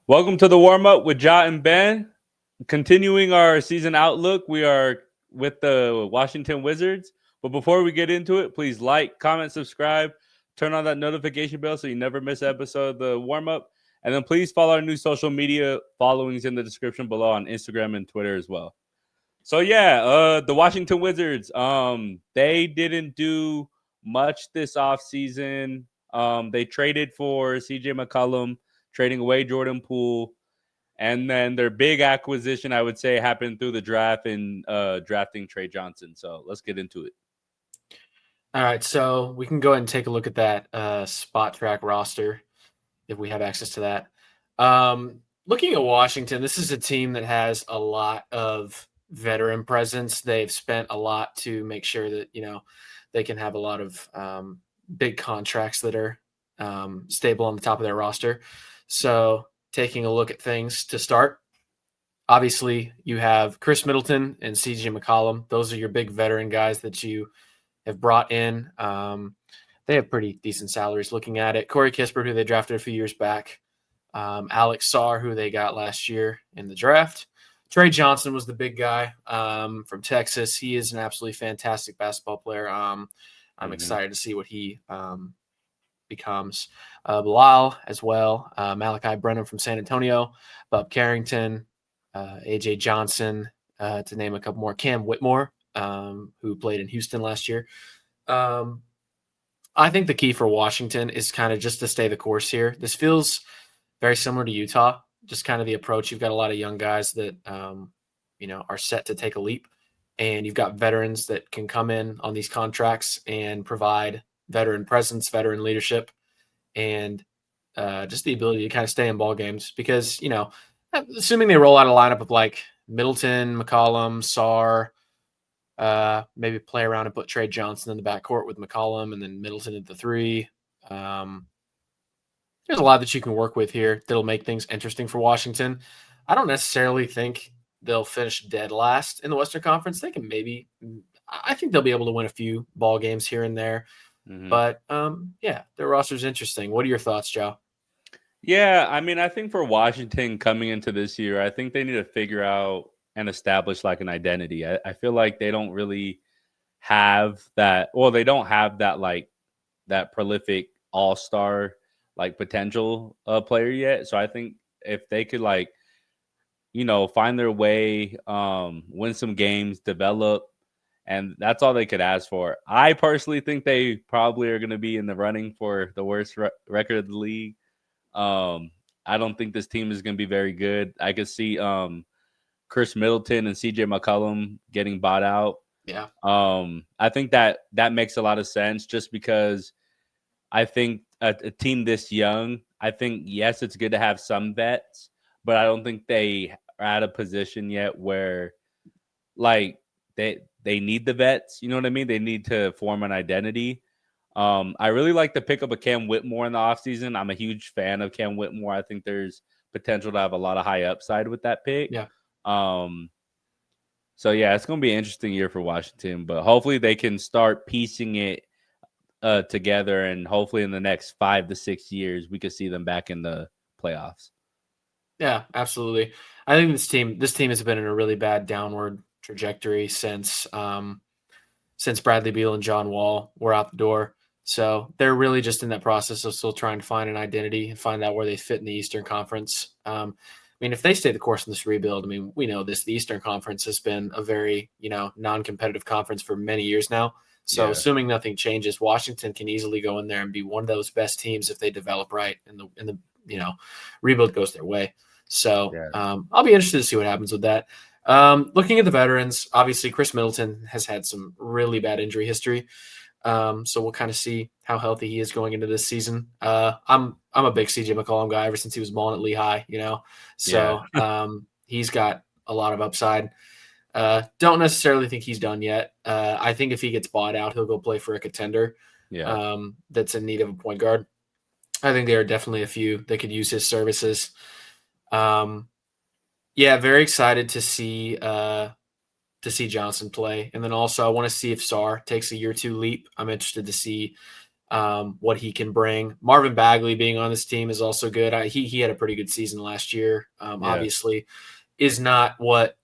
Welcome to the warm up with Ja and Ben. Continuing our season outlook, we are with the Washington Wizards. But before we get into it, please like, comment, subscribe, turn on that notification bell so you never miss an episode of the warm up. And then please follow our new social media followings in the description below on Instagram and Twitter as well. So the Washington Wizards, they didn't do much this offseason. They traded for CJ McCollum, trading away Jordan Poole. And then their big acquisition, I would say, happened through the draft and drafting Trey Johnson. So let's get into it. All right, so we can go ahead and take a look at that spot track roster if we have access to that. Looking at Washington, this is a team that has a lot of veteran presence. They've spent a lot to make sure that they can have a lot of big contracts that are stable on the top of their roster. So taking a look at things to start, obviously you have Chris Middleton and CJ McCollum. Those are your big veteran guys that you have brought in. They have pretty decent salaries looking at it. Corey Kispert, who they drafted a few years back. Alex Sarr, who they got last year in the draft. Trey Johnson was the big guy from Texas. He is an absolutely fantastic basketball player. I'm excited to see what he becomes. Bilal as well. Malachi Brennan from San Antonio. Bob Carrington. AJ Johnson, to name a couple more. Cam Whitmore, who played in Houston last year. I think the key for Washington is kind of just to stay the course here. This feels very similar to Utah, just kind of the approach. You've got a lot of young guys that, are set to take a leap, and you've got veterans that can come in on these contracts and provide veteran presence, veteran leadership, and just the ability to kind of stay in ball games because, assuming they roll out a lineup of like Middleton, McCollum, Sarr, maybe play around and put Trey Johnson in the backcourt with McCollum and then Middleton at the three. There's a lot that you can work with here that'll make things interesting for Washington. I don't necessarily think they'll finish dead last in the Western Conference. They can I think they'll be able to win a few ball games here and there. Mm-hmm. But their roster's interesting. What are your thoughts, Joe? Yeah, I mean, I think for Washington coming into this year, I think they need to figure out and establish like an identity. I feel like they don't really have that. Well, they don't have that like that prolific all-star like potential player yet. So I think if they could like, find their way, win some games, develop, and that's all they could ask for. I personally think they probably are going to be in the running for the worst record of the league. I don't think this team is going to be very good. I could see Chris Middleton and CJ McCollum getting bought out. Yeah. I think that makes a lot of sense just because I think a team this young, I think, yes, it's good to have some vets, but I don't think they are at a position yet where like they need the vets. You know what I mean? They need to form an identity. I really like the pickup of Cam Whitmore in the offseason. I'm a huge fan of Cam Whitmore. I think there's potential to have a lot of high upside with that pick. Yeah. So it's going to be an interesting year for Washington, but hopefully they can start piecing it together, and hopefully in the next 5 to 6 years we could see them back in the playoffs. Yeah, absolutely. I think this team has been in a really bad downward trajectory since Bradley Beal and John Wall were out the door. So they're really just in that process of still trying to find an identity and find out where they fit in the Eastern Conference. If they stay the course in this rebuild, we know this. The Eastern Conference has been a very, non-competitive conference for many years now. So assuming nothing changes, Washington can easily go in there and be one of those best teams if they develop right and the rebuild goes their way. So I'll be interested to see what happens with that. Looking at the veterans, obviously Chris Middleton has had some really bad injury history. So we'll kind of see how healthy he is going into this season. I'm a big CJ McCollum guy ever since he was balling at Lehigh, So he's got a lot of upside. Don't necessarily think he's done yet. I think if he gets bought out, he'll go play for a contender that's in need of a point guard. I think there are definitely a few that could use his services. Very excited to see Johnson play. And then also I want to see if Sarr takes a year or two leap. I'm interested to see what he can bring. Marvin Bagley being on this team is also good. He had a pretty good season last year. Yeah. Obviously, is not what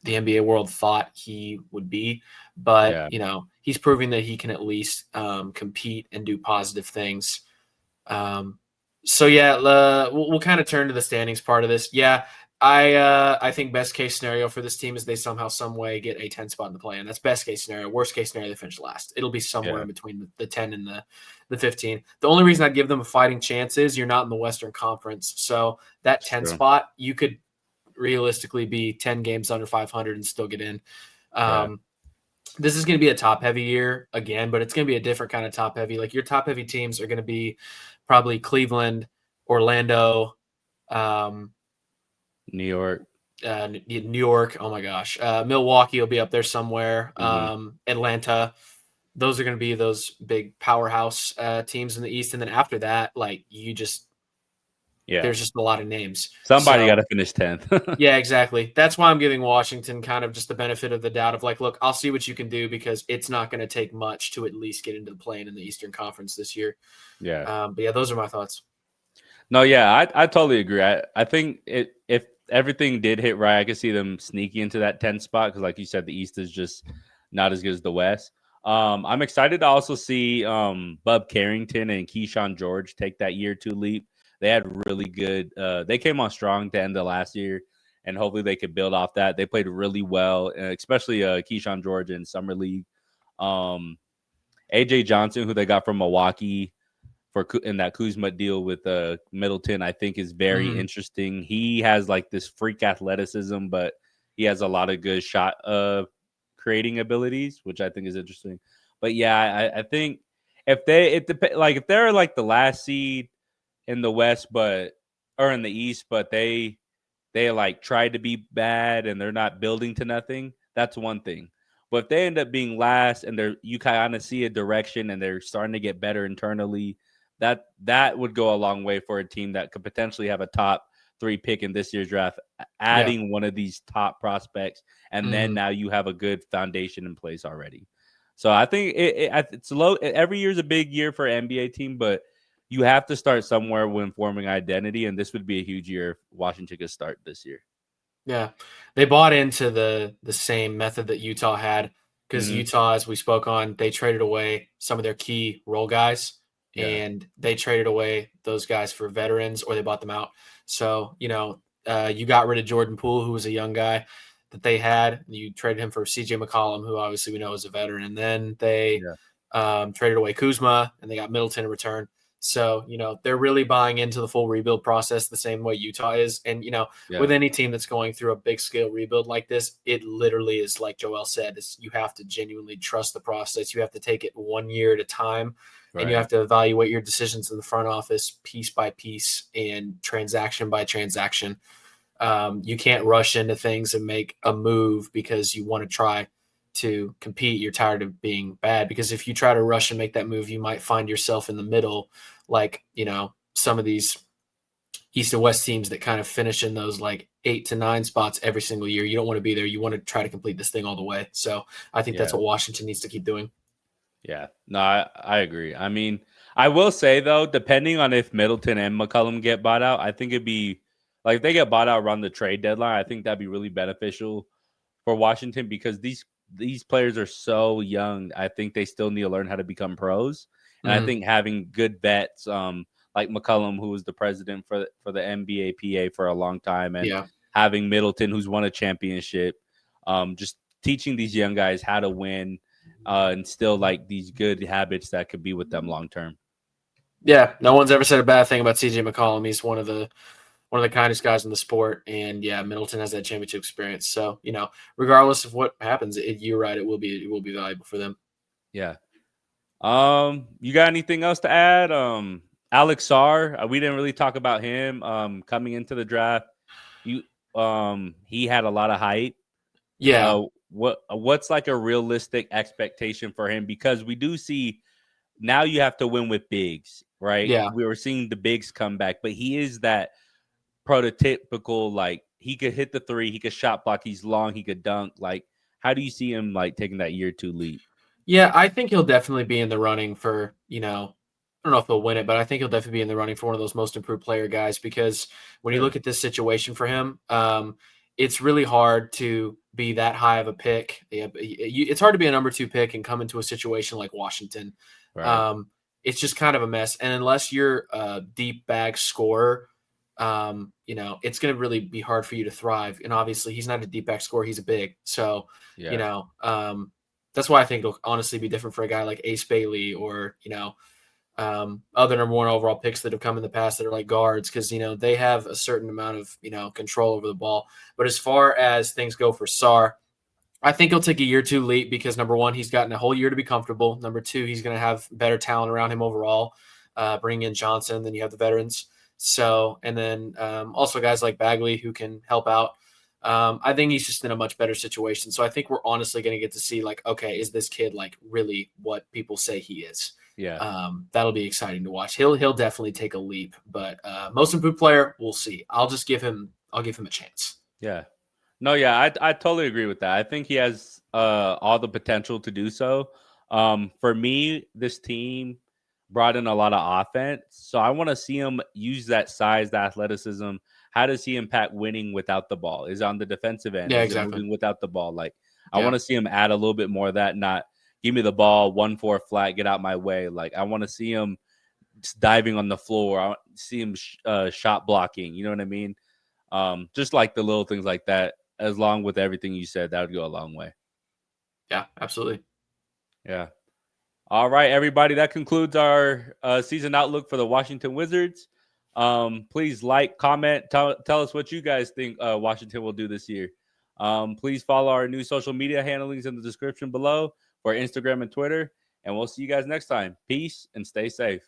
the NBA world thought he would be, but Yeah. he's proving that he can at least compete and do positive things. So yeah, we'll kind of turn to the standings part of this. Yeah, I think best case scenario for this team is they somehow, some way get a 10 spot in the play, and that's best case scenario. Worst case scenario, they finish last. It'll be somewhere Yeah. in between the 10 and the 15. The only reason I'd give them a fighting chance is you're not in the Western Conference, so that 10 True. spot you could realistically be 10 games under 500 and still get in. Yeah. This is going to be a top heavy year again, but it's going to be a different kind of top heavy. Like your top heavy teams are going to be probably Cleveland, Orlando, um, New York. New York. Oh my gosh, Milwaukee will be up there somewhere. Hmm. Atlanta. Those are going to be those big powerhouse teams in the East, and then after that, like Yeah. there's just a lot of names. Somebody got So to finish 10th. yeah, exactly. That's why I'm giving Washington kind of just the benefit of the doubt of like, look, I'll see what you can do because it's not going to take much to at least get into the play in the Eastern Conference this year. Yeah. But yeah, those are my thoughts. No, yeah, I totally agree. I think if everything did hit right, I could see them sneaky into that 10 spot because, like you said, the East is just not as good as the West. I'm excited to also see Bub Carrington and Keyshawn George take that year two leap. They had really good. They came on strong to end the last year, and hopefully they could build off that. They played really well, especially Keyshawn George in summer league. Um, AJ Johnson, who they got from Milwaukee in that Kuzma deal with Middleton, I think is very Mm-hmm. interesting. He has like this freak athleticism, but he has a lot of good shot creating abilities, which I think is interesting. But yeah, I think if they're like the last seed in the West, or in the East, but they like tried to be bad and they're not building to nothing, that's one thing. But if they end up being last and you kind of see a direction and they're starting to get better internally, that would go a long way for a team that could potentially have a top 3 pick in this year's draft, Yeah. adding one of these top prospects, and then Mm-hmm. now you have a good foundation in place already. So I think it's low. Every year is a big year for an NBA team, but you have to start somewhere when forming identity, and this would be a huge year if Washington could start this year. Yeah, they bought into the same method that Utah had because Hmm. Utah, as we spoke on, they traded away some of their key role guys, Yeah, and they traded away those guys for veterans or they bought them out. So you got rid of Jordan Poole, who was a young guy that they had. You traded him for CJ McCollum, who obviously we know is a veteran, and then they yeah, traded away Kuzma, and they got Middleton in return. So, they're really buying into the full rebuild process the same way Utah is. And, yeah, with any team that's going through a big scale rebuild like this, it literally is like Joel said, is you have to genuinely trust the process. You have to take it 1 year at a time, and you right. have to evaluate your decisions in the front office piece by piece and transaction by transaction. You can't rush into things and make a move because you want to try to compete. You're tired of being bad because if you try to rush and make that move, you might find yourself in the middle, like some of these East and West teams that kind of finish in those like 8 to 9 spots every single year. You don't want to be there. You want to try to complete this thing all the way. So I think that's Yeah, what Washington needs to keep doing. yeah. No, I agree. I mean, I will say though, depending on if Middleton and McCollum get bought out, I think it'd be like if they get bought out around the trade deadline. I think that'd be really beneficial for Washington because these players are so young. I think they still need to learn how to become pros, and I Mm-hmm. think having good vets, like McCollum, who was the president for the NBA PA for a long time, and Yeah. having Middleton, who's won a championship, just teaching these young guys how to win, and still like these good habits that could be with them long term. Yeah. No one's ever said a bad thing about CJ McCollum. He's one of the kindest guys in the sport. And yeah, Middleton has that championship experience. So, regardless of what happens, you're right. It will be valuable for them. Yeah. You got anything else to add? Alex Sarr, we didn't really talk about him. Coming into the draft, you, he had a lot of hype. Yeah. What's like a realistic expectation for him? Because we do see now you have to win with bigs, right? Yeah. We were seeing the bigs come back, but he is that prototypical, like he could hit the three, he could shot block, he's long, he could dunk. Like, how do you see him like taking that year two leap? Yeah. I think he'll definitely be in the running for, don't know if he'll win it, but I think he'll definitely be in the running for one of those most improved player guys because when you Sure. look at this situation for him, it's really hard to be that high of a pick. It's hard to be a number 2 pick and come into a situation like Washington. Right. Um, it's just kind of a mess. And unless you're a deep bag scorer, it's going to really be hard for you to thrive. And obviously, he's not a deep back scorer; he's a big. So, you Yeah. know, that's why I think it'll honestly be different for a guy like Ace Bailey or other number 1 overall picks that have come in the past that are like guards because they have a certain amount of control over the ball. But as far as things go for Sarr, I think he'll take a year or 2 leap because number 1, he's gotten a whole year to be comfortable. Number 2, he's going to have better talent around him overall. Bring in Johnson, then you have the veterans. So, and then also guys like Bagley who can help out. I think he's just in a much better situation. So I think we're honestly going to get to see like, okay, is this kid like really what people say he is? Yeah. That'll be exciting to watch. He'll definitely take a leap, but most improved player, we'll see. I'll give him a chance. Yeah. No, yeah, I totally agree with that. I think he has all the potential to do so. For me, this team brought in a lot of offense, so I want to see him use that size, the athleticism. How does he impact winning without the ball? Is it on the defensive end? Yeah, Is it exactly. moving without the ball? Like I want Yeah. to see him add a little bit more of that. Not give me the ball 1-4 flat, get out my way. Like I want to see him just diving on the floor. I want to see him shot blocking. You know what I mean? Just like the little things like that, as long with everything you said, that would go a long way. Yeah, absolutely. Yeah. All right, everybody. That concludes our season outlook for the Washington Wizards. Please like, comment, tell us what you guys think Washington will do this year. Please follow our new social media handlings in the description below for Instagram and Twitter. And we'll see you guys next time. Peace and stay safe.